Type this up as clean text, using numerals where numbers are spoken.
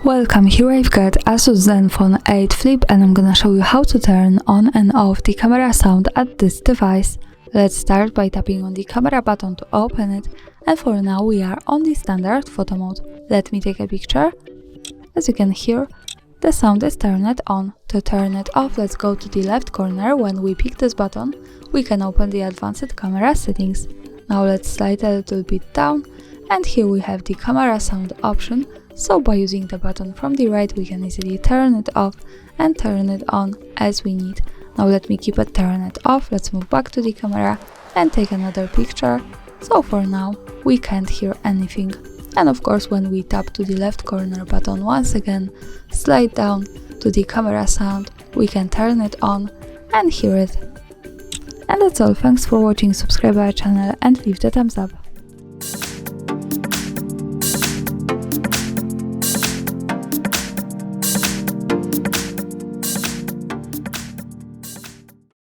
Welcome, here I've got ASUS ZenFone 8 Flip and I'm gonna show you how to turn on and off the camera sound at this device. Let's start by tapping on the camera button to open it, and for now we are on the standard photo mode. Let me take a picture. As you can hear, the sound is turned on. To turn it off, let's go to the left corner. When we pick this button, we can open the advanced camera settings. Now let's slide a little bit down, and here we have the camera sound option. So by using the button from the right, we can easily turn it off and turn it on as we need. Now let me keep it turned off. Let's move back to the camera and take another picture. So for now, we can't hear anything. And of course, when we tap to the left corner button once again, slide down to the camera sound, we can turn it on and hear it. And that's all. Thanks for watching, subscribe our channel and leave the thumbs up.